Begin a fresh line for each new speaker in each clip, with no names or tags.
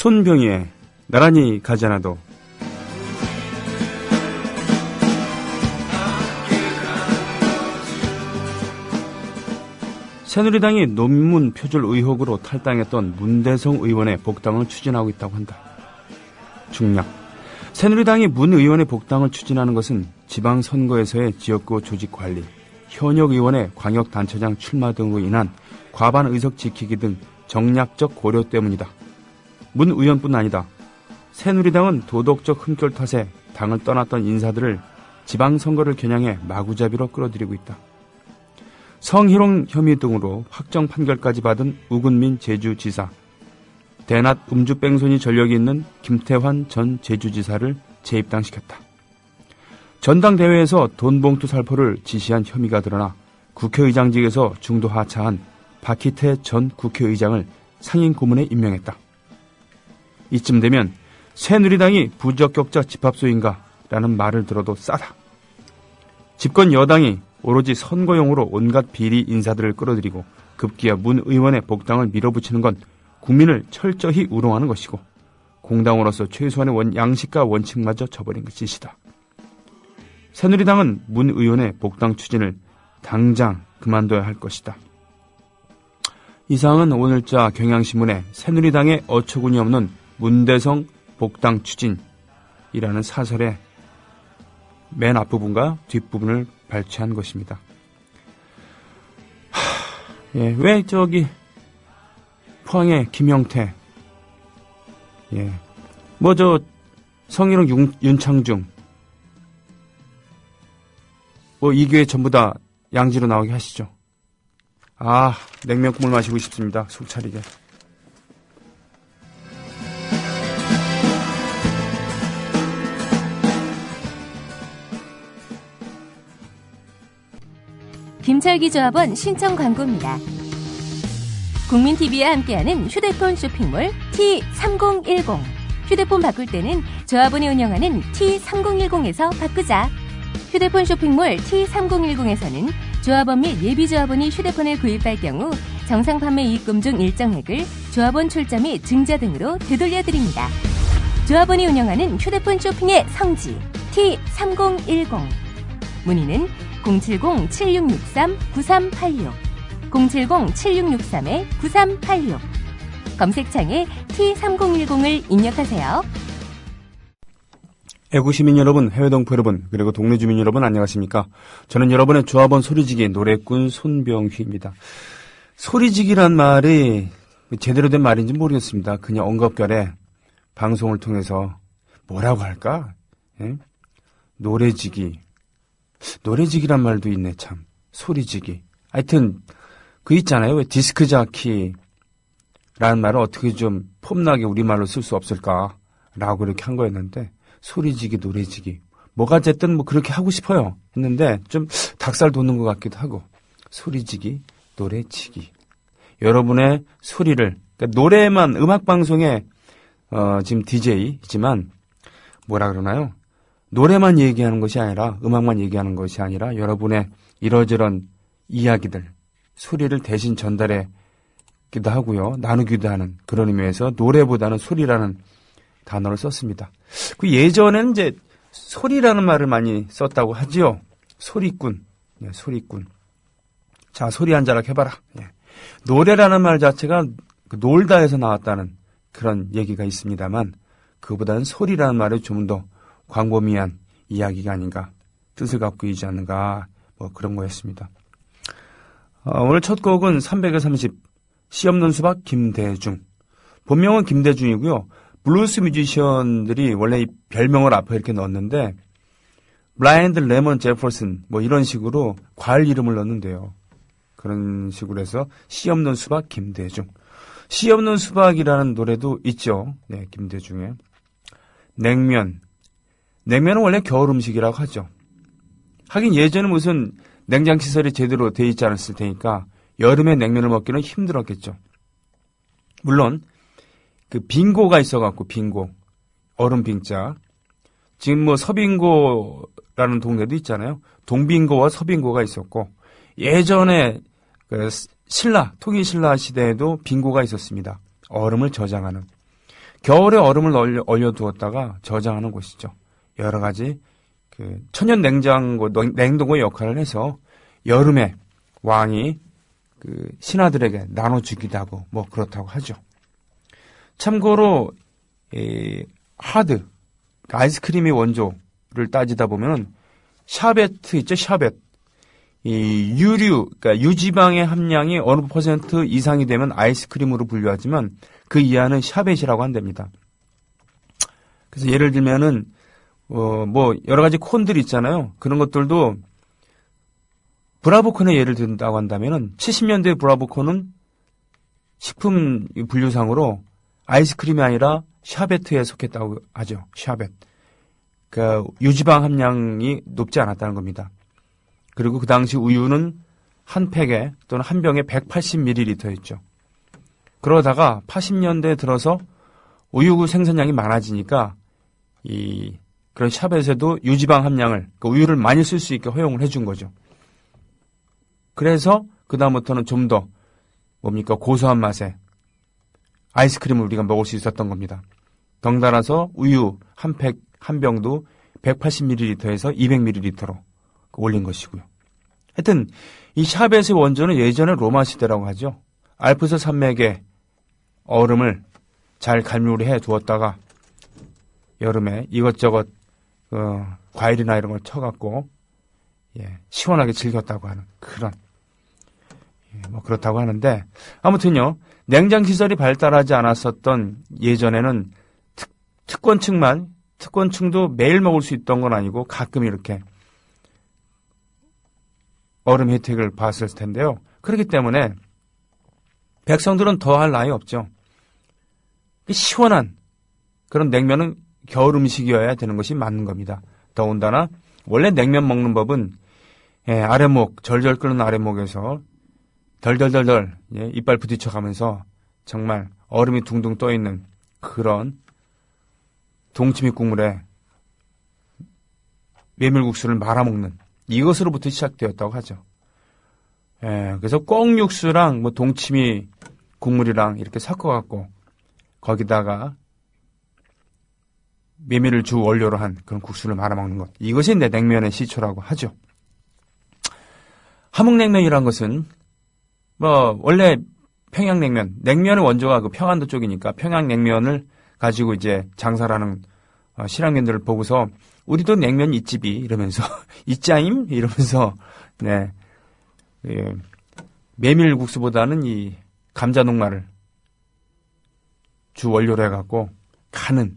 손병희의 나란히 가지 않아도. 새누리당이 논문 표절 의혹으로 탈당했던 문대성 의원의 복당을 추진하고 있다고 한다. 중략. 새누리당이 문 의원의 복당을 추진하는 것은 지방선거에서의 지역구 조직 관리, 현역 의원의 광역단체장 출마 등으로 인한 과반 의석 지키기 등 정략적 고려 때문이다. 문 의원뿐 아니다. 새누리당은 도덕적 흠결 탓에 당을 떠났던 인사들을 지방선거를 겨냥해 마구잡이로 끌어들이고 있다. 성희롱 혐의 등으로 확정 판결까지 받은 우근민 제주지사, 대낮 음주뺑소니 전력이 있는 김태환 전 제주지사를 재입당시켰다. 전당대회에서 돈봉투 살포를 지시한 혐의가 드러나 국회의장직에서 중도 하차한 박희태 전 국회의장을 상임 고문에 임명했다. 이쯤 되면 새누리당이 부적격자 집합소인가 라는 말을 들어도 싸다. 집권 여당이 오로지 선거용으로 온갖 비리 인사들을 끌어들이고 급기야 문 의원의 복당을 밀어붙이는 건 국민을 철저히 우롱하는 것이고 공당으로서 최소한의 양식과 원칙마저 저버린 짓이다. 새누리당은 문 의원의 복당 추진을 당장 그만둬야 할 것이다. 이상은 오늘자 경향신문에 새누리당의 어처구니 없는 문대성 복당 추진이라는 사설의 맨 앞부분과 뒷부분을 발췌한 것입니다. 예, 왜 저기 포항의 김영태, 예, 뭐 저 성희롱 윤창중, 뭐 이 교회 전부 다 양지로 나오게 하시죠. 아, 냉면 국물 마시고 싶습니다. 속 차리게.
김철기 조합원 신청 광고입니다. 국민TV와 함께하는 휴대폰 쇼핑몰 T3010. 휴대폰 바꿀 때는 조합원이 운영하는 T3010에서 바꾸자. 휴대폰 쇼핑몰 T3010에서는 조합원 및 예비조합원이 휴대폰을 구입할 경우 정상 판매 이익금 중 일정액을 조합원 출자 및 증자 등으로 되돌려드립니다. 조합원이 운영하는 휴대폰 쇼핑의 성지 T3010. 문의는 070-7663-9386 070-7663-9386 검색창에 T3010을 입력하세요.
애국시민 여러분, 해외동포 여러분, 그리고 동네 주민 여러분 안녕하십니까? 저는 여러분의 조합원 소리지기 노래꾼 손병휘입니다. 소리지기란 말이 제대로 된 말인지 모르겠습니다. 그냥 언급결에 방송을 통해서 뭐라고 할까? 예? 노래지기란 말도 있네, 참. 소리지기. 하여튼 그 있잖아요. 왜 디스크자키라는 말을 어떻게 좀 폼나게 우리말로 쓸 수 없을까라고 이렇게 한 거였는데 소리지기, 노래지기. 뭐가 됐든 뭐 그렇게 하고 싶어요. 했는데 좀 닭살 돋는 것 같기도 하고. 소리지기, 노래지기. 여러분의 소리를, 그러니까 노래만 음악방송에 지금 DJ이지만 뭐라 그러나요? 노래만 얘기하는 것이 아니라, 음악만 얘기하는 것이 아니라 여러분의 이러저런 이야기들, 소리를 대신 전달하기도 하고요. 나누기도 하는 그런 의미에서 노래보다는 소리라는 단어를 썼습니다. 그 예전에는 이제 소리라는 말을 많이 썼다고 하지요. 소리꾼. 예, 소리꾼. 자, 소리 한 자락 해봐라. 예. 노래라는 말 자체가 그 놀다에서 나왔다는 그런 얘기가 있습니다만 그보다는 소리라는 말이 좀 더 광범위한 이야기가 아닌가, 뜻을 갖고 있지 않는가, 뭐 그런 거였습니다. 오늘 첫 곡은 300에 30, 씨 없는 수박 김대중. 본명은 김대중이고요. 블루스 뮤지션들이 원래 이 별명을 앞에 이렇게 넣었는데 블라인드 레몬 제퍼슨 뭐 이런 식으로 과일 이름을 넣는데요. 그런 식으로 해서 씨 없는 수박 김대중. 씨 없는 수박이라는 노래도 있죠. 네, 김대중의. 냉면은 원래 겨울 음식이라고 하죠. 하긴 예전에 무슨 냉장시설이 제대로 돼 있지 않았을 테니까 여름에 냉면을 먹기는 힘들었겠죠. 물론 그 빙고가 있어갖고 빙고, 얼음 빙자. 지금 뭐 서빙고라는 동네도 있잖아요. 동빙고와 서빙고가 있었고 예전에 그 통일신라 시대에도 빙고가 있었습니다. 얼음을 저장하는. 겨울에 얼음을 얼려두었다가 저장하는 곳이죠. 여러 가지 천연 냉장고, 냉동고 역할을 해서 여름에 왕이 신하들에게 나눠주기도 하고 뭐 그렇다고 하죠. 참고로 하드 아이스크림의 원조를 따지다 보면 샤베트 있죠, 샤벳. 이 유류, 그러니까 유지방의 함량이 어느 퍼센트 이상이 되면 아이스크림으로 분류하지만 그 이하는 샤벳이라고 한답니다. 그래서 예를 들면은 뭐 여러 가지 콘들 있잖아요. 그런 것들도 브라보콘의 예를 든다고 한다면은 70년대 브라보콘은 식품 분류상으로 아이스크림이 아니라 샤베트에 속했다고 하죠. 샤벳. 그러니까 유지방 함량이 높지 않았다는 겁니다. 그리고 그 당시 우유는 한 팩에 또는 한 병에 180ml였죠. 그러다가 80년대에 들어서 우유 생산량이 많아지니까 그런 샤벳에도 유지방 함량을, 그러니까 우유를 많이 쓸 수 있게 허용을 해준 거죠. 그래서 그다음부터는 좀 더 고소한 맛에 아이스크림을 우리가 먹을 수 있었던 겁니다. 덩달아서 우유 한 팩, 한 병도 180ml에서 200ml로 올린 것이고요. 하여튼 이 샤벳의 원조는 예전에 로마 시대라고 하죠. 알프스 산맥에 얼음을 잘 갈무리 해 두었다가 여름에 이것저것 과일이나 이런 걸 쳐갖고 시원하게 즐겼다고 하는 그런 뭐 그렇다고 하는데, 아무튼요, 냉장 시설이 발달하지 않았었던 예전에는 특권층도 매일 먹을 수 있던 건 아니고 가끔 이렇게 얼음 혜택을 봤을 텐데요. 그렇기 때문에 백성들은 더할 나위 없죠. 시원한 그런 냉면은 겨울 음식이어야 되는 것이 맞는 겁니다. 더군다나 원래 냉면 먹는 법은 아랫목, 절절 끓는 아랫목에서 덜덜덜덜 이빨 부딪혀가면서 정말 얼음이 둥둥 떠있는 그런 동치미 국물에 메밀국수를 말아먹는 이것으로부터 시작되었다고 하죠. 그래서 꽁 육수랑 뭐 동치미 국물이랑 이렇게 섞어갖고 거기다가 메밀을 주 원료로 한 그런 국수를 말아먹는 것. 이것이 냉면의 시초라고 하죠. 함흥냉면이란 것은 원래 평양냉면, 냉면의 원조가 그 평안도 쪽이니까 평양냉면을 가지고 이제 장사를 하는 실향민들을 보고서 우리도 냉면 있집이 이러면서 있자임 이러면서 메밀국수보다는 이 감자녹말을 주 원료로 해갖고 가는,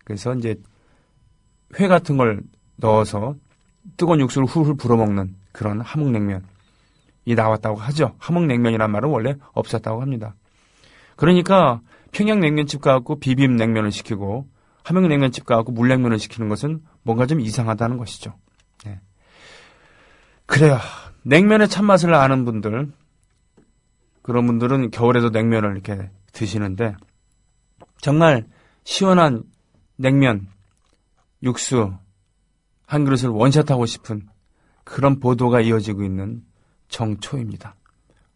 그래서 이제 회 같은 걸 넣어서 뜨거운 육수를 훌훌 불어먹는 그런 함흥냉면이 나왔다고 하죠. 함흥냉면이란 말은 원래 없었다고 합니다. 그러니까 평양냉면집 가갖고 비빔냉면을 시키고 함흥냉면집 가갖고 물냉면을 시키는 것은 뭔가 좀 이상하다는 것이죠. 그래요. 냉면의 참맛을 아는 분들, 그런 분들은 겨울에도 냉면을 이렇게 드시는데 정말 시원한 냉면, 육수 한 그릇을 원샷하고 싶은 그런 보도가 이어지고 있는 정초입니다.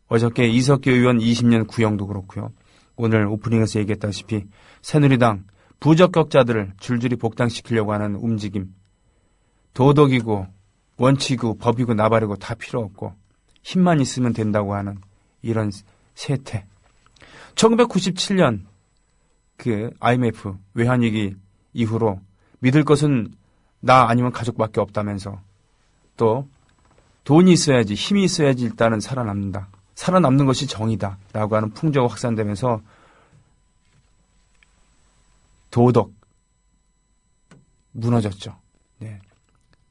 어저께 이석기 의원 20년 구형도 그렇고요. 오늘 오프닝에서 얘기했다시피 새누리당 부적격자들을 줄줄이 복당시키려고 하는 움직임, 도덕이고 원칙이고 법이고 나발이고 다 필요 없고 힘만 있으면 된다고 하는 이런 세태. 1997년 그 IMF 외환위기 이후로 믿을 것은 나 아니면 가족밖에 없다면서 또 돈이 있어야지, 힘이 있어야지 일단은 살아남는다. 살아남는 것이 정의다. 라고 하는 풍조가 확산되면서 도덕 무너졌죠.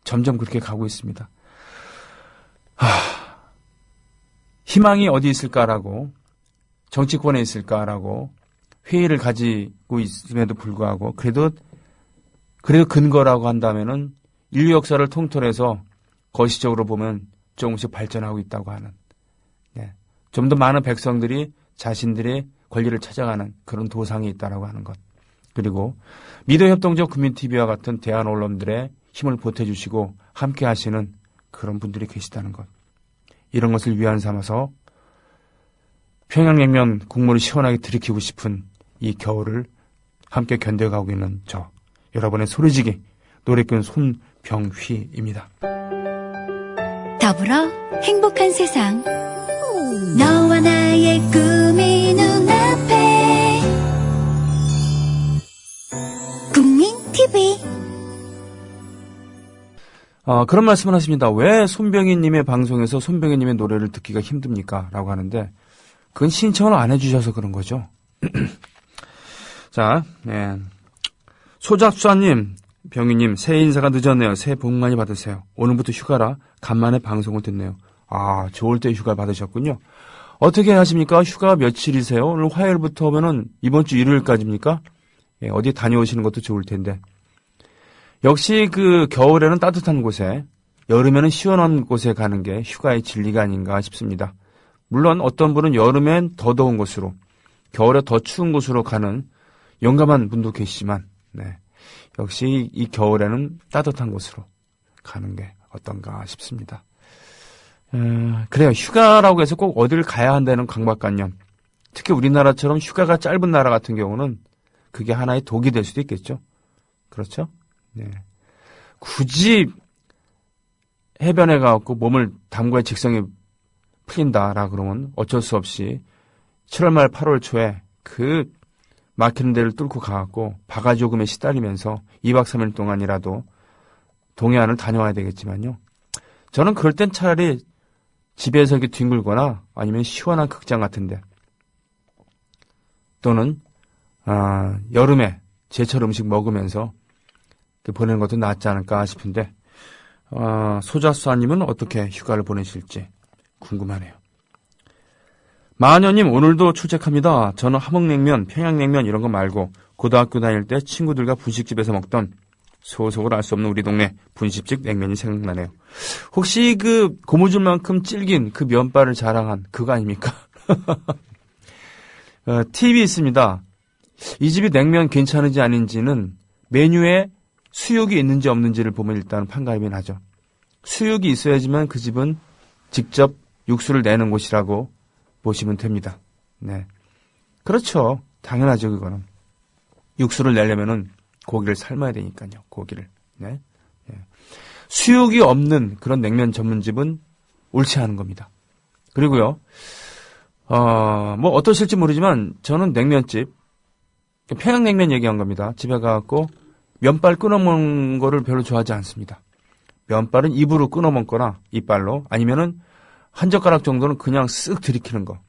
점점 그렇게 가고 있습니다. 희망이 어디 있을까라고, 정치권에 있을까라고 회의를 가지고 있음에도 불구하고 그래도 근거라고 한다면은 인류 역사를 통틀어서 거시적으로 보면 조금씩 발전하고 있다고 하는, 좀 더 많은 백성들이 자신들의 권리를 찾아가는 그런 도상이 있다라고 하는 것. 그리고 미래협동적 국민TV와 같은 대한 언론들의 힘을 보태주시고 함께 하시는 그런 분들이 계시다는 것. 이런 것을 위안 삼아서 평양냉면 국물을 시원하게 들이키고 싶은 이 겨울을 함께 견뎌가고 있는 저 여러분의 소리지기 노래꾼 손병휘입니다.
더불어 행복한 세상 너와 나의 꿈이 눈앞에 국민 TV
그런 말씀을 하십니다. 왜 손병희님의 방송에서 손병희님의 노래를 듣기가 힘듭니까? 라고 하는데 그건 신청을 안 해주셔서 그런 거죠. 자, 네. 소작수아님, 병희님, 새해 인사가 늦었네요. 새해 복 많이 받으세요. 오늘부터 휴가라 간만에 방송을 듣네요. 좋을 때 휴가 받으셨군요. 어떻게 하십니까? 휴가 며칠이세요? 오늘 화요일부터 오면은 이번 주 일요일까지입니까? 예, 어디 다녀오시는 것도 좋을 텐데. 역시 겨울에는 따뜻한 곳에, 여름에는 시원한 곳에 가는 게 휴가의 진리가 아닌가 싶습니다. 물론 어떤 분은 여름엔 더 더운 곳으로, 겨울에 더 추운 곳으로 가는 용감한 분도 계시지만, 네. 역시 이 겨울에는 따뜻한 곳으로 가는 게 어떤가 싶습니다. 그래요. 휴가라고 해서 꼭 어딜 가야 한다는 강박관념. 특히 우리나라처럼 휴가가 짧은 나라 같은 경우는 그게 하나의 독이 될 수도 있겠죠. 그렇죠? 네. 굳이 해변에 가갖고 몸을 담궈야 직성이 풀린다라 그러면 어쩔 수 없이 7월 말 8월 초에 막히는 데를 뚫고 가갖고 바가지 요금에 시달리면서 2박 3일 동안이라도 동해안을 다녀와야 되겠지만요. 저는 그럴 땐 차라리 집에서 이렇게 뒹굴거나 아니면 시원한 극장 같은데 또는 여름에 제철 음식 먹으면서 보내는 것도 낫지 않을까 싶은데 소자수아님은 어떻게 휴가를 보내실지 궁금하네요. 마녀님 오늘도 출첵합니다. 저는 함흥냉면, 평양냉면 이런 거 말고 고등학교 다닐 때 친구들과 분식집에서 먹던 소속을 알 수 없는 우리 동네 분식집 냉면이 생각나네요. 혹시 고무줄만큼 질긴 그 면발을 자랑한 그거 아닙니까? 팁이 있습니다. 이 집이 냉면 괜찮은지 아닌지는 메뉴에 수육이 있는지 없는지를 보면 일단 판가름이 나죠. 수육이 있어야지만 그 집은 직접 육수를 내는 곳이라고 보시면 됩니다. 네. 그렇죠. 당연하죠, 그거는. 육수를 내려면은 고기를 삶아야 되니까요, 고기를. 네. 네. 수육이 없는 그런 냉면 전문집은 옳지 않은 겁니다. 그리고요, 어떠실지 모르지만 저는 냉면집, 평양냉면 얘기한 겁니다. 집에 가갖고 면발 끊어먹는 거를 별로 좋아하지 않습니다. 면발은 입으로 끊어먹거나 이빨로 아니면은 한 젓가락 정도는 그냥 쓱 들이키는 거.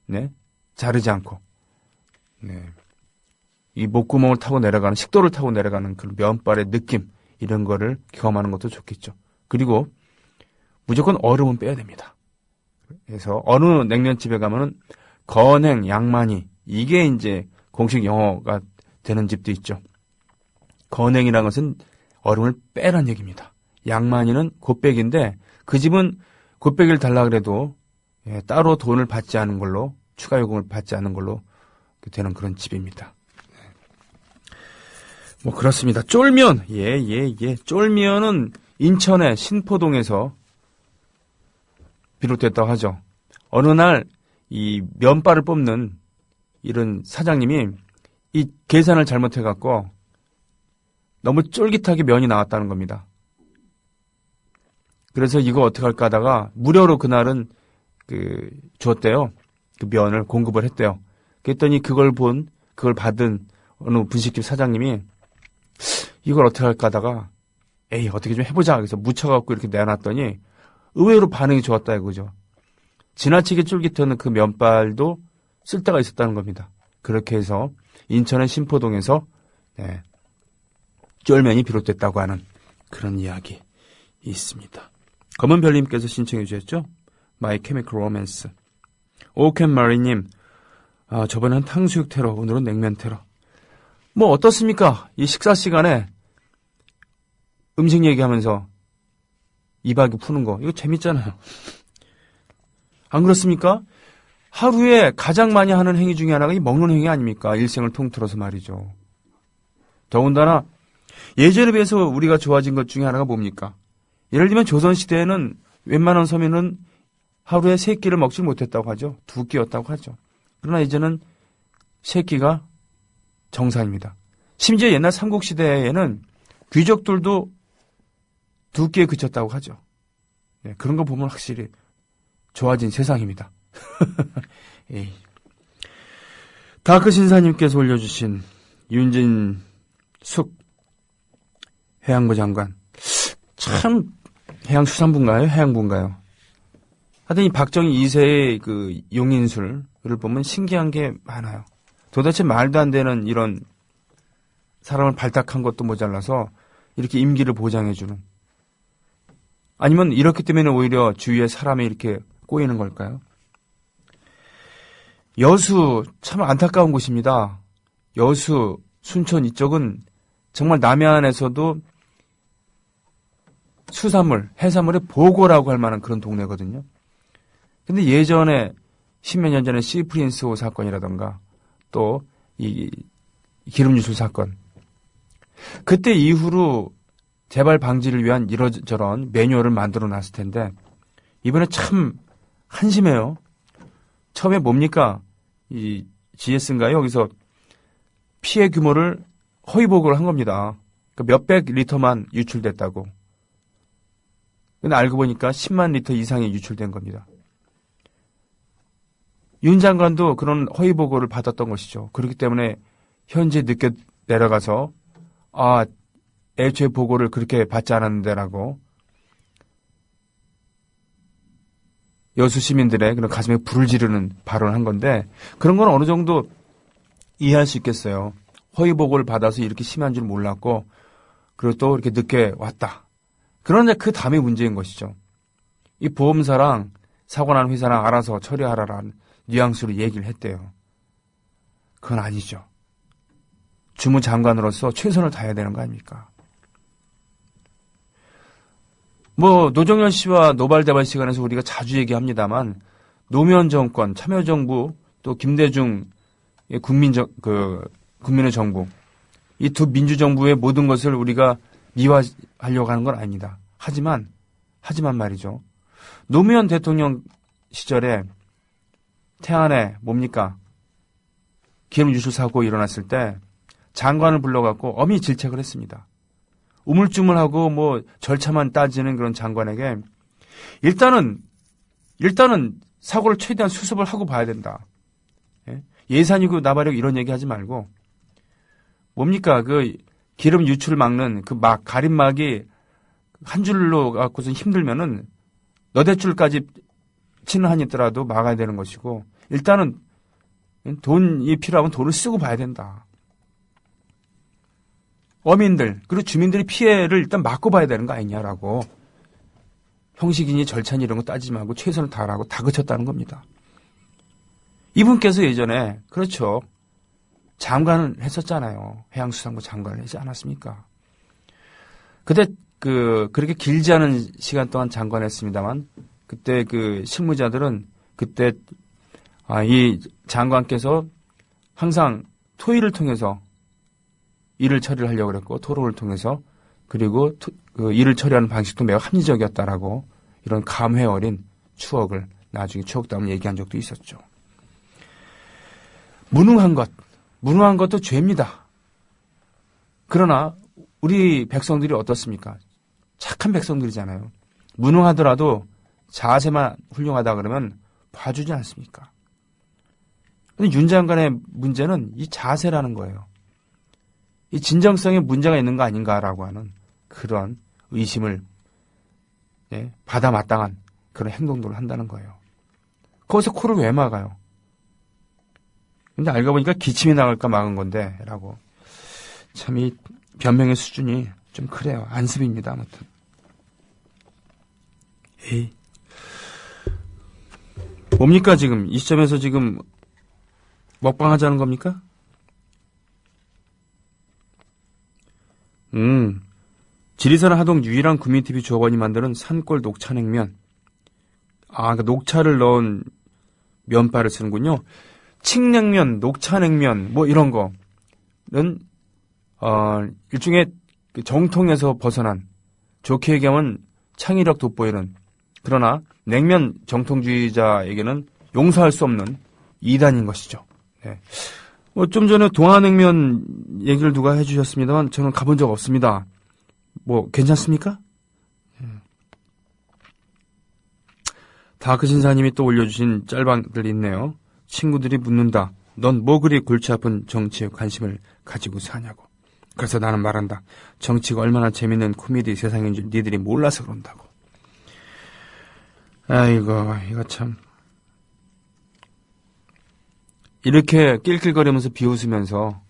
네. 자르지 않고. 네. 이 목구멍을 타고 내려가는, 식도를 타고 내려가는 그 면발의 느낌, 이런 거를 경험하는 것도 좋겠죠. 그리고 무조건 얼음은 빼야 됩니다. 그래서 어느 냉면집에 가면은 건행, 양만이, 이게 이제 공식 영어가 되는 집도 있죠. 건행이라는 것은 얼음을 빼란 얘기입니다. 양만이는 곱빼기인데 그 집은 곱빼기를 달라 그래도 따로 돈을 받지 않은 걸로, 추가 요금을 받지 않은 걸로 되는 그런 집입니다. 그렇습니다. 쫄면, 쫄면은 인천의 신포동에서 비롯됐다고 하죠. 어느 날 이 면발을 뽑는 이런 사장님이 이 계산을 잘못해갖고 너무 쫄깃하게 면이 나왔다는 겁니다. 그래서 이거 어떡할까 하다가 무료로 그날은 줬대요. 그 면을 공급을 했대요. 그랬더니 그걸 받은 어느 분식집 사장님이 이걸 어떻게 할까 하다가 어떻게 좀 해보자. 그래서 묻혀갖고 이렇게 내놨더니 의외로 반응이 좋았다 이거죠. 지나치게 쫄깃한 그 면발도 쓸데가 있었다는 겁니다. 그렇게 해서 인천의 신포동에서 쫄면이 비롯됐다고 하는 그런 이야기 있습니다. 검은별님께서 신청해 주셨죠? My Chemical Romance. 오켄마리님, 저번엔 탕수육 테러, 오늘은 냉면 테러. 어떻습니까? 이 식사 시간에 음식 얘기하면서 이박이 푸는 거, 이거 재밌잖아요. 안 그렇습니까? 하루에 가장 많이 하는 행위 중에 하나가 이 먹는 행위 아닙니까? 일생을 통틀어서 말이죠. 더군다나 예전에 비해서 우리가 좋아진 것 중에 하나가 뭡니까? 예를 들면 조선시대에는 웬만한 서민은 하루에 3끼를 먹지 못했다고 하죠. 2끼였다고 하죠. 그러나 이제는 3끼가 정상입니다. 심지어 옛날 삼국시대에는 귀족들도 두께에 그쳤다고 하죠. 네, 그런 거 보면 확실히 좋아진 세상입니다. 에이. 다크 신사님께서 올려주신 윤진숙 해양부 장관. 참 해양수산부인가요? 해양부인가요? 하여튼 이 박정희 2세의 그 용인술을 보면 신기한 게 많아요. 도대체 말도 안 되는 이런 사람을 발탁한 것도 모자라서 이렇게 임기를 보장해주는. 아니면 이렇기 때문에 오히려 주위에 사람이 이렇게 꼬이는 걸까요? 여수 참 안타까운 곳입니다. 여수, 순천 이쪽은 정말 남해안에서도 수산물, 해산물의 보고라고 할 만한 그런 동네거든요. 근데 예전에 10몇 년 전에 시프린스호 사건이라던가 또 이 기름 유출 사건. 그때 이후로 재발 방지를 위한 이러저런 매뉴얼을 만들어 놨을 텐데 이번에 참 한심해요. 처음에 뭡니까? 이 GS인가요? 여기서 피해 규모를 허위 보고를 한 겁니다. 그러니까 몇백 리터만 유출됐다고. 근데 알고 보니까 10만 리터 이상이 유출된 겁니다. 윤 장관도 그런 허위 보고를 받았던 것이죠. 그렇기 때문에 현지에 늦게 내려가서 애초에 보고를 그렇게 받지 않았는데라고 여수 시민들의 그런 가슴에 불을 지르는 발언을 한 건데 그런 건 어느 정도 이해할 수 있겠어요. 허위 보고를 받아서 이렇게 심한 줄 몰랐고 그리고 또 이렇게 늦게 왔다. 그런데 그 다음에 문제인 것이죠. 이 보험사랑 사고 난 회사랑 알아서 처리하라라는 뉘앙스로 얘기를 했대요. 그건 아니죠. 주무장관으로서 최선을 다해야 되는 거 아닙니까? 노정열 씨와 노발대발 시간에서 우리가 자주 얘기합니다만 노무현 정권, 참여정부 또 김대중 국민의 정부 이 두 민주정부의 모든 것을 우리가 미화하려고 하는 건 아닙니다. 하지만 말이죠. 노무현 대통령 시절에 태안에 뭡니까? 기름 유출 사고 일어났을 때 장관을 불러갖고 엄히 질책을 했습니다. 우물쭈물하고 절차만 따지는 그런 장관에게 일단은 사고를 최대한 수습을 하고 봐야 된다. 예산이고 나발이고 이런 얘기 하지 말고 뭡니까? 그 기름 유출을 막는 그 가림막이 한 줄로 갖고서 힘들면은 너댓 줄까지 치는 한이 있더라도 막아야 되는 것이고 일단은 돈이 필요하면 돈을 쓰고 봐야 된다. 어민들 그리고 주민들의 피해를 일단 막고 봐야 되는 거 아니냐라고 형식이니 절차니 이런 거 따지지 말고 최선을 다하라고 다그쳤다는 겁니다. 이분께서 예전에 그렇죠. 장관을 했었잖아요. 해양수산부 장관을 하지 않았습니까? 그때 그렇게 길지 않은 시간 동안 장관했습니다만 그때 그 실무자들은 그때 이 장관께서 항상 토의를 통해서 일을 처리를 하려고 그랬고 토론을 통해서 그리고 그 일을 처리하는 방식도 매우 합리적이었다라고 이런 감회 어린 추억을 나중에 추억담을 얘기한 적도 있었죠. 무능한 것도 죄입니다. 그러나 우리 백성들이 어떻습니까? 착한 백성들이잖아요. 무능하더라도 자세만 훌륭하다 그러면 봐주지 않습니까? 근데 윤 장관의 문제는 이 자세라는 거예요. 이 진정성에 문제가 있는 거 아닌가라고 하는 그런 의심을 받아 마땅한 그런 행동들을 한다는 거예요. 거기서 코를 왜 막아요? 근데 알고 보니까 기침이 나갈까 막은 건데 라고. 참 이 변명의 수준이 좀 그래요. 안습입니다. 아무튼. 뭡니까 지금 이 시점에서 지금 먹방하자는 겁니까? 지리산 하동 유일한 국민TV 조합원이 만드는 산골 녹차냉면. 그러니까 녹차를 넣은 면발을 쓰는군요. 칡냉면, 녹차냉면, 이런 거는, 일종의 정통에서 벗어난, 좋게 얘기하면 창의력 돋보이는, 그러나 냉면 정통주의자에게는 용서할 수 없는 이단인 것이죠. 네. 좀 전에 동안냉면 얘기를 누가 해주셨습니다만 저는 가본 적 없습니다. 괜찮습니까? 다크 신사님이 또 올려주신 짤방들이 있네요. 친구들이 묻는다. 넌 뭐 그리 골치 아픈 정치에 관심을 가지고 사냐고. 그래서 나는 말한다. 정치가 얼마나 재밌는 코미디 세상인 줄 니들이 몰라서 그런다고. 아이고, 이거 참. 이렇게 낄낄거리면서 비웃으면서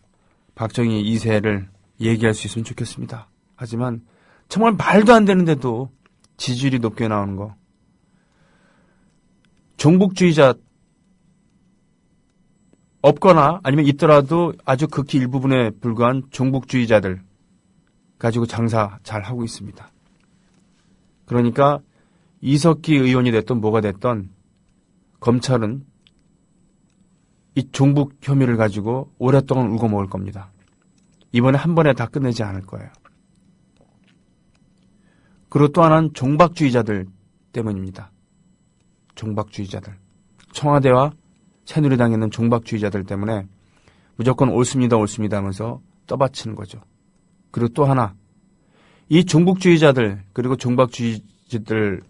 박정희 2세를 얘기할 수 있으면 좋겠습니다. 하지만 정말 말도 안 되는데도 지지율이 높게 나오는 거. 종북주의자 없거나 아니면 있더라도 아주 극히 일부분에 불과한 종북주의자들 가지고 장사 잘 하고 있습니다. 그러니까 이석기 의원이 됐든 뭐가 됐든 검찰은 이 종북 혐의를 가지고 오랫동안 울고 먹을 겁니다. 이번에 한 번에 다 끝내지 않을 거예요. 그리고 또 하나는 종박주의자들 때문입니다. 종박주의자들. 청와대와 새누리당에 있는 종박주의자들 때문에 무조건 옳습니다, 옳습니다 하면서 떠받치는 거죠. 그리고 또 하나, 이 종북주의자들 그리고 종박주의자들의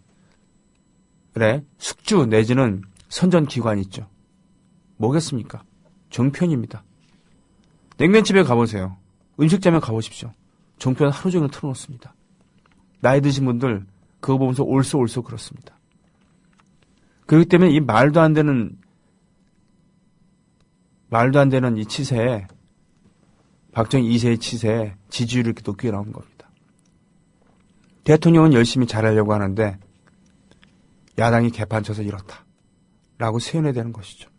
숙주 내지는 선전기관이 있죠. 뭐겠습니까? 종편입니다. 냉면집에 가보세요. 음식점에 가보십시오. 종편 하루 종일 틀어놓습니다. 나이 드신 분들 그거 보면서 올쏘올쏘 그렇습니다. 그렇기 때문에 이 말도 안 되는 이 치세에 박정희 2세의 치세에 지지율이 이렇게 높게 나온 겁니다. 대통령은 열심히 잘하려고 하는데 야당이 개판 쳐서 이렇다 라고 세뇌되는 되는 것이죠.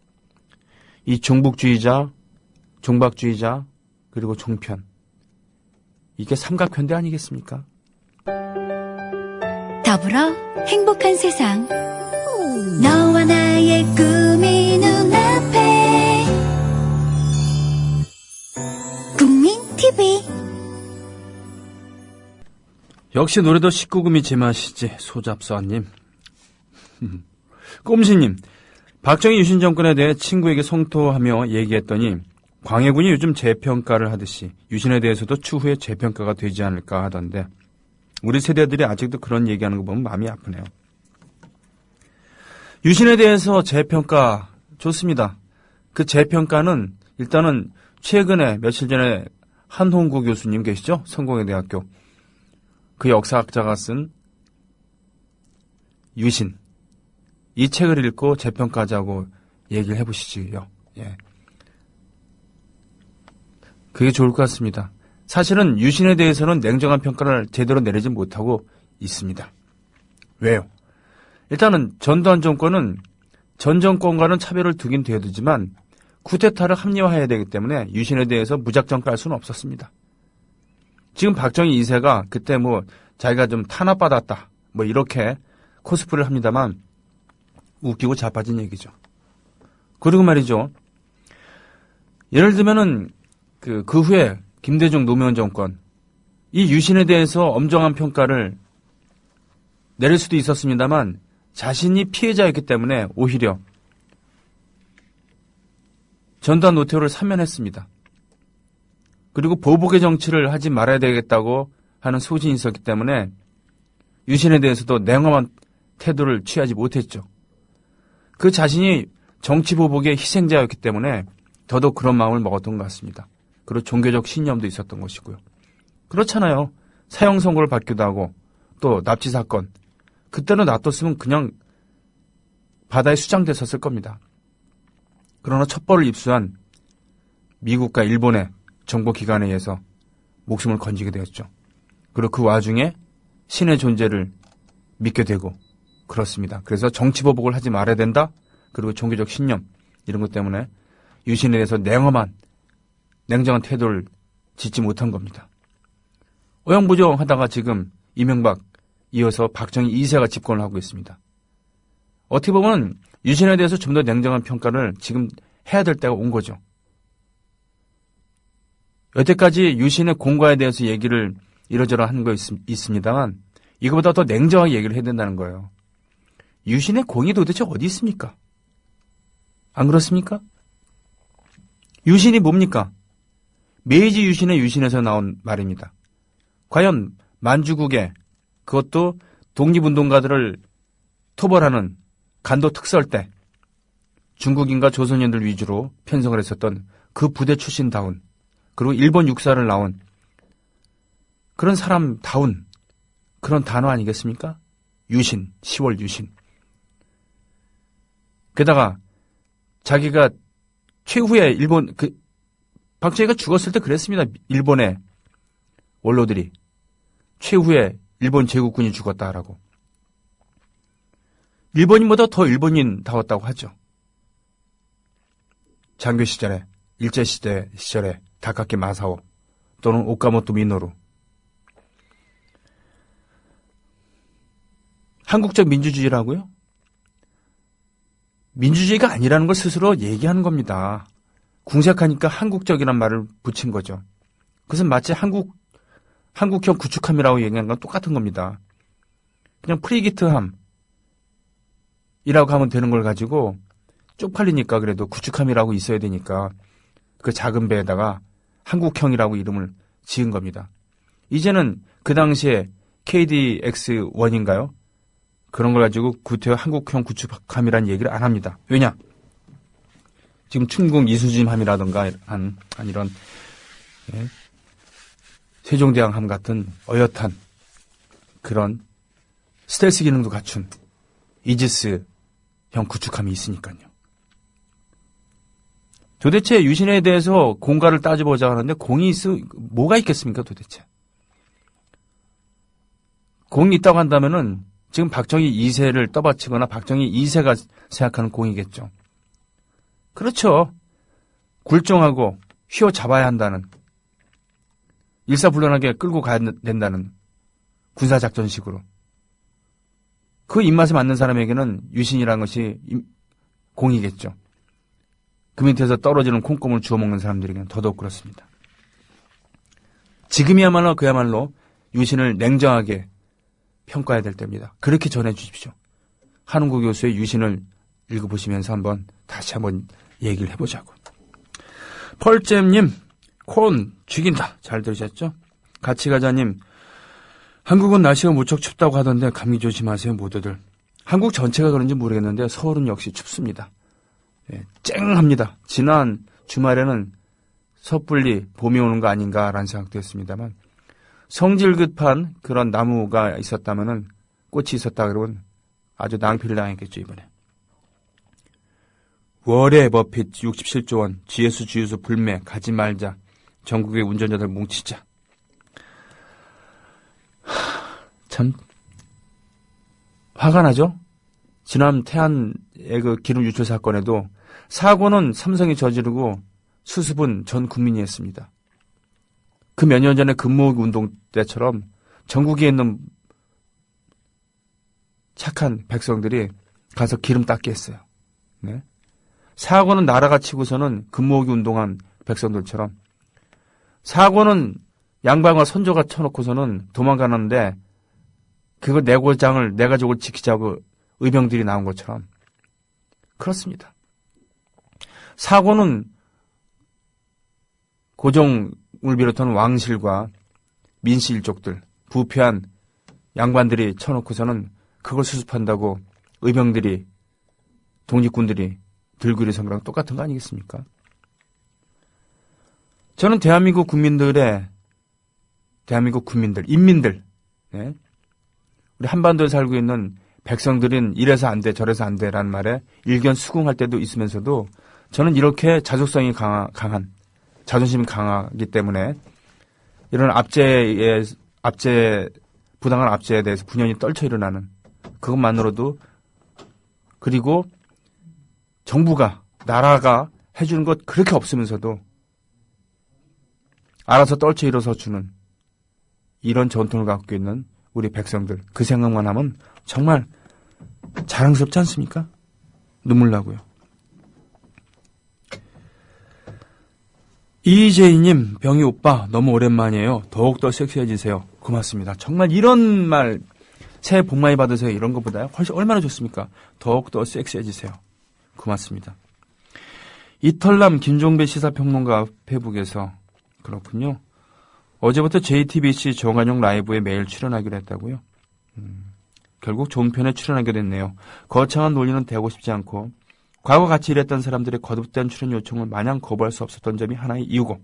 이 종북주의자, 종박주의자, 그리고 종편. 이게 삼각편대 아니겠습니까?
더불어 행복한 세상. 너와 나의 꿈이 눈앞에. 국민 TV.
역시 노래도 19금이 제맛이지, 소잡사님. 꼼시님, 박정희 유신 정권에 대해 친구에게 성토하며 얘기했더니 광해군이 요즘 재평가를 하듯이 유신에 대해서도 추후에 재평가가 되지 않을까 하던데 우리 세대들이 아직도 그런 얘기하는 거 보면 마음이 아프네요. 유신에 대해서 재평가 좋습니다. 그 재평가는 일단은 최근에 며칠 전에 한홍구 교수님 계시죠? 성공회대학교. 그 역사학자가 쓴 유신. 이 책을 읽고 재평가하자고 얘기를 해보시지요. 예. 그게 좋을 것 같습니다. 사실은 유신에 대해서는 냉정한 평가를 제대로 내리지 못하고 있습니다. 왜요? 일단은 전두환 정권은 전 정권과는 차별을 두긴 되어두지만 쿠데타를 합리화해야 되기 때문에 유신에 대해서 무작정 깔 수는 없었습니다. 지금 박정희 2세가 그때 자기가 좀 탄압받았다 이렇게 코스프레를 합니다만 웃기고 자빠진 얘기죠. 그리고 말이죠. 예를 들면은 그 후에 김대중 노무현 정권 이 유신에 대해서 엄정한 평가를 내릴 수도 있었습니다만 자신이 피해자였기 때문에 오히려 전두환 노태우를 사면했습니다. 그리고 보복의 정치를 하지 말아야 되겠다고 하는 소신이 있었기 때문에 유신에 대해서도 냉엄한 태도를 취하지 못했죠. 그 자신이 정치 보복의 희생자였기 때문에 더더욱 그런 마음을 먹었던 것 같습니다. 그리고 종교적 신념도 있었던 것이고요. 그렇잖아요. 사형 선고를 받기도 하고 또 납치 사건. 그때는 놔뒀으면 그냥 바다에 수장됐었을 겁니다. 그러나 첩보를 입수한 미국과 일본의 정보기관에 의해서 목숨을 건지게 되었죠. 그리고 그 와중에 신의 존재를 믿게 되고 그렇습니다. 그래서 정치보복을 하지 말아야 된다. 그리고 종교적 신념 이런 것 때문에 유신에 대해서 냉정한 태도를 짓지 못한 겁니다. 어영부정하다가 지금 이명박 이어서 박정희 2세가 집권을 하고 있습니다. 어떻게 보면 유신에 대해서 좀 더 냉정한 평가를 지금 해야 될 때가 온 거죠. 여태까지 유신의 공과에 대해서 얘기를 이러저러 하는 거 있습니다만 이거보다 더 냉정하게 얘기를 해야 된다는 거예요. 유신의 공이 도대체 어디 있습니까? 안 그렇습니까? 유신이 뭡니까? 메이지 유신의 유신에서 나온 말입니다. 과연 만주국에 그것도 독립운동가들을 토벌하는 간도 특설 때 중국인과 조선인들 위주로 편성을 했었던 그 부대 출신다운 그리고 일본 육사를 나온 그런 사람다운 그런 단어 아니겠습니까? 유신, 10월 유신. 게다가 자기가 최후에 일본 박정희가 죽었을 때 그랬습니다. 일본의 원로들이 최후에 일본 제국군이 죽었다라고. 일본인보다 더 일본인다웠다고 하죠. 장교 시절에, 일제시대 다카키 마사오 또는 오카모토 미노루. 한국적 민주주의라고요? 민주주의가 아니라는 걸 스스로 얘기하는 겁니다. 궁색하니까 한국적이란 말을 붙인 거죠. 그것은 마치 한국형 구축함이라고 얘기하는 건 똑같은 겁니다. 그냥 프리기트함이라고 하면 되는 걸 가지고 쪽팔리니까 그래도 구축함이라고 있어야 되니까 그 작은 배에다가 한국형이라고 이름을 지은 겁니다. 이제는 그 당시에 KDX-1인가요? 그런 걸 가지고 구태여 한국형 구축함이라는 얘기를 안 합니다. 왜냐? 지금 충북 이수짐함이라든가 한 이런 세종대왕함 같은 어엿한 그런 스텔스 기능도 갖춘 이지스형 구축함이 있으니까요. 도대체 유신에 대해서 공과를 따져보자 하는데 뭐가 있겠습니까 도대체? 공이 있다고 한다면은 지금 박정희 2세를 떠받치거나 박정희 2세가 생각하는 공이겠죠. 그렇죠. 굴종하고 휘어잡아야 한다는, 일사불란하게 끌고 가야 된다는 군사작전식으로. 그 입맛에 맞는 사람에게는 유신이라는 것이 공이겠죠. 그 밑에서 떨어지는 콩고물 주워 먹는 사람들에게는 더더욱 그렇습니다. 지금이야말로 그야말로 유신을 냉정하게 평가해야 될 때입니다. 그렇게 전해주십시오. 한웅구 교수의 유신을 읽어보시면서 다시 한번 얘기를 해보자고. 펄잼님, 콘 죽인다. 잘 들으셨죠? 같이가자님, 한국은 날씨가 무척 춥다고 하던데 감기 조심하세요 모두들. 한국 전체가 그런지 모르겠는데 서울은 역시 춥습니다. 쨍합니다. 지난 주말에는 섣불리 봄이 오는 거 아닌가라는 생각도 했습니다만, 성질 급한 그런 나무가 있었다면은, 꽃이 있었다 그러면 아주 낭피를 당했겠죠 이번에. 월에 버핏 67조 원, GS 주유소 불매, 가지 말자, 전국의 운전자들 뭉치자. 참 화가 나죠? 지난 태안의 그 기름 유출 사건에도 사고는 삼성이 저지르고 수습은 전 국민이 했습니다. 그 몇 년 전에 금모으기 운동 때처럼 전국에 있는 착한 백성들이 가서 기름 닦게 했어요. 네? 사고는 나라가 치고서는 금모으기 운동한 백성들처럼, 사고는 양반과 선조가 쳐놓고서는 도망가는데 그걸 내 가족을 지키자고 의병들이 나온 것처럼 그렇습니다. 사고는 고종을 비롯한 왕실과 민씨 일족들, 부패한 양반들이 쳐놓고서는 그걸 수습한다고 의병들이, 독립군들이 들고 일어선 거랑 똑같은 거 아니겠습니까? 저는 대한민국 국민들, 인민들, 네? 우리 한반도에 살고 있는 백성들은 이래서 안 돼, 저래서 안 돼라는 말에 일견 수긍할 때도 있으면서도 저는 이렇게 자족성이 강한, 자존심이 강하기 때문에 이런 부당한 압제에 대해서 분연히 떨쳐 일어나는 그것만으로도, 그리고 정부가, 나라가 해주는 것 그렇게 없으면서도 알아서 떨쳐 일어서 주는 이런 전통을 갖고 있는 우리 백성들, 그 생각만 하면 정말 자랑스럽지 않습니까? 눈물 나고요. 이재희님, 병희 오빠 너무 오랜만이에요. 더욱더 섹시해지세요. 고맙습니다. 정말 이런 말, 새해 복 많이 받으세요, 이런 것보다 훨씬 얼마나 좋습니까? 더욱더 섹시해지세요. 고맙습니다. 이털남 김종배 시사평론가 페북에서 그렇군요. 어제부터 JTBC 정한용 라이브에 매일 출연하기로 했다고요. 결국 종편에 출연하게 됐네요. 거창한 논리는 되고 싶지 않고 과거 같이 일했던 사람들의 거듭된 출연 요청을 마냥 거부할 수 없었던 점이 하나의 이유고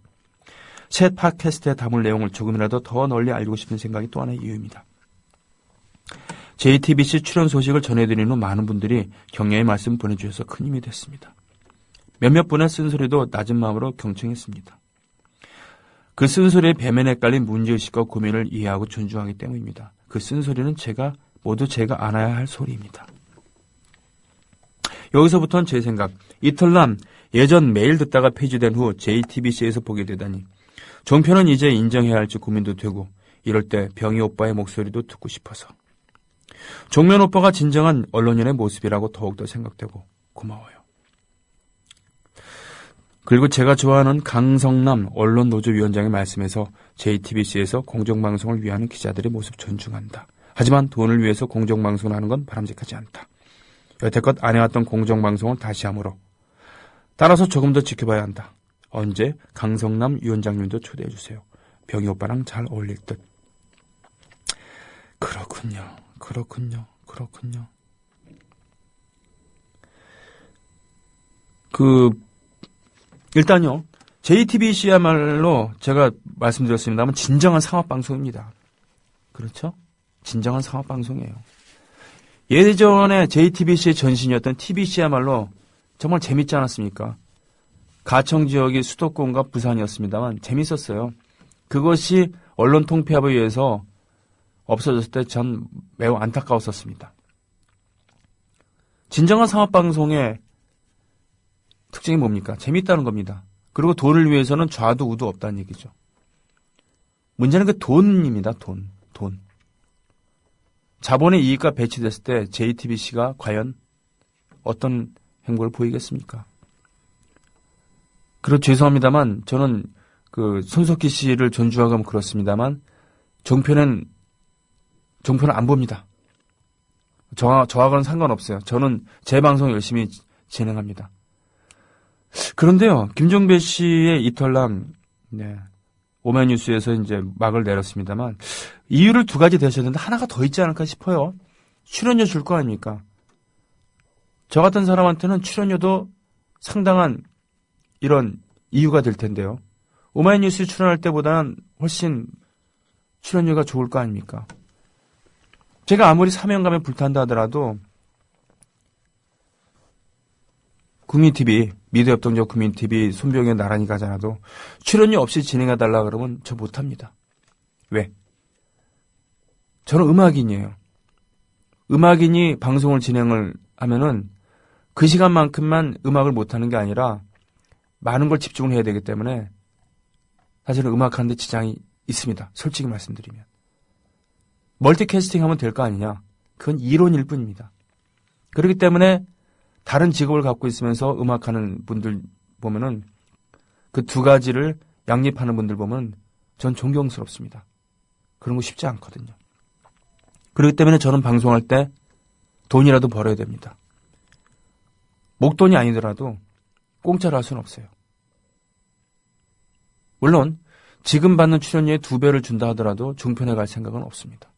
새 팟캐스트에 담을 내용을 조금이라도 더 널리 알고 싶은 생각이 또 하나의 이유입니다. JTBC 출연 소식을 전해드린 후 많은 분들이 격려의 말씀 보내주셔서 큰 힘이 됐습니다. 몇몇 분의 쓴소리도 낮은 마음으로 경청했습니다. 그 쓴소리에 배면에 깔린 문제의식과 고민을 이해하고 존중하기 때문입니다. 그 쓴소리는 모두 제가 안아야 할 소리입니다. 여기서부터는 제 생각, 이털남 예전 매일 듣다가 폐지된 후 JTBC에서 보게 되다니 종편은 이제 인정해야 할지 고민도 되고 이럴 때 병희 오빠의 목소리도 듣고 싶어서 종면 오빠가 진정한 언론인의 모습이라고 더욱더 생각되고 고마워요. 그리고 제가 좋아하는 강성남 언론노조위원장의 말씀에서 JTBC에서 공정방송을 위하는 기자들의 모습 존중한다. 하지만 돈을 위해서 공정방송을 하는 건 바람직하지 않다. 여태껏 안 해왔던 공정방송을 다시 함으로 따라서 조금 더 지켜봐야 한다. 언제 강성남 위원장님도 초대해주세요. 병희 오빠랑 잘 어울릴 듯. 그렇군요. 일단요, JTBC야말로 제가 말씀드렸습니다만 진정한 상업방송입니다. 그렇죠? 진정한 상업방송이에요. 예전에 JTBC의 전신이었던 TBC야말로 정말 재밌지 않았습니까? 가청 지역이 수도권과 부산이었습니다만 재밌었어요. 그것이 언론 통폐합에 의해서 없어졌을 때 전 매우 안타까웠었습니다. 진정한 상업방송의 특징이 뭡니까? 재밌다는 겁니다. 그리고 돈을 위해서는 좌도 우도 없다는 얘기죠. 문제는 그 돈입니다. 돈. 자본의 이익과 배치됐을 때 JTBC가 과연 어떤 행보를 보이겠습니까? 그리고 죄송합니다만 저는 손석희 씨를 존중하고 그렇습니다만 종편은 안 봅니다. 저하고는 상관없어요. 저는 제 방송 열심히 진행합니다. 그런데요, 김종배 씨의 이털남, 오마이뉴스에서 이제 막을 내렸습니다만, 이유를 두 가지 대셨는데 하나가 더 있지 않을까 싶어요. 출연료 줄 거 아닙니까? 저 같은 사람한테는 출연료도 상당한 이런 이유가 될 텐데요. 오마이뉴스에 출연할 때보다는 훨씬 출연료가 좋을 거 아닙니까? 제가 아무리 사명감에 불탄다 하더라도, 국민TV, 미디어협동조 국민TV 손병에 나란히 가잖아도 출연료 없이 진행해달라 그러면 저 못합니다. 왜? 저는 음악인이에요. 음악인이 방송을 진행을 하면은 그 시간만큼만 음악을 못하는 게 아니라 많은 걸 집중을 해야 되기 때문에 사실은 음악하는데 지장이 있습니다. 솔직히 말씀드리면. 멀티캐스팅 하면 될 거 아니냐. 그건 이론일 뿐입니다. 그렇기 때문에 다른 직업을 갖고 있으면서 음악하는 분들 보면은 그 두 가지를 양립하는 분들 보면 전 존경스럽습니다. 그런 거 쉽지 않거든요. 그렇기 때문에 저는 방송할 때 돈이라도 벌어야 됩니다. 목돈이 아니더라도 공짜로 할 수는 없어요. 물론 지금 받는 출연료의 2배를 준다 하더라도 종편에 갈 생각은 없습니다.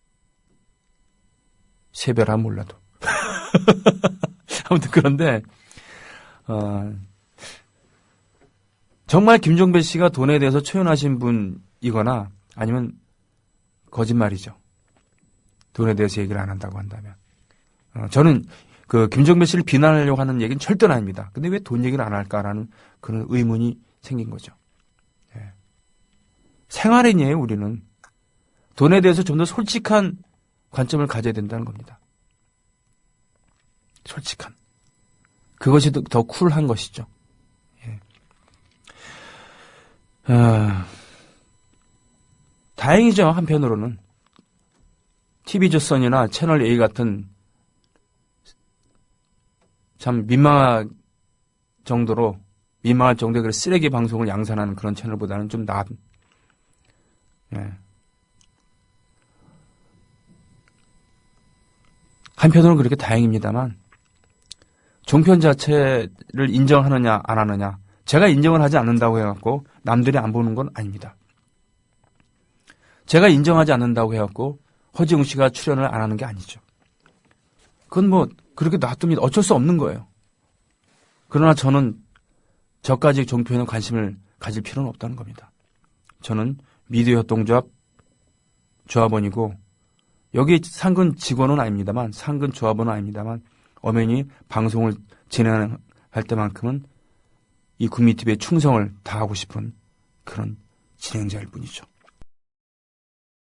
3배라 몰라도. 아무튼 그런데 정말 김종배 씨가 돈에 대해서 초연하신 분이거나 아니면 거짓말이죠. 돈에 대해서 얘기를 안 한다고 한다면. 저는 김종배 씨를 비난하려고 하는 얘기는 절대는 아닙니다. 근데 왜 돈 얘기를 안 할까라는 그런 의문이 생긴 거죠. 예. 생활인이에요, 우리는. 돈에 대해서 좀 더 솔직한 관점을 가져야 된다는 겁니다. 솔직한. 그것이 더 쿨한 것이죠. 예. 다행이죠, 한편으로는. TV조선이나 채널A 같은 참 민망할 정도의 그런 쓰레기 방송을 양산하는 그런 채널보다는 좀 나은. 예. 한편으로는 그렇게 다행입니다만 종편 자체를 인정하느냐 안 하느냐 제가 인정을 하지 않는다고 해갖고 남들이 안 보는 건 아닙니다. 제가 인정하지 않는다고 해갖고 허지웅 씨가 출연을 안 하는 게 아니죠. 그건 뭐 그렇게 놔두면 어쩔 수 없는 거예요. 그러나 저는 저까지 종편에 관심을 가질 필요는 없다는 겁니다. 저는 미디어 협동조합 조합원이고 여기 상근 직원은 아닙니다만 상근 조합원은 아닙니다만 엄연히 방송을 진행할 때만큼은 이 국민TV에 충성을 다하고 싶은 그런 진행자일 뿐이죠.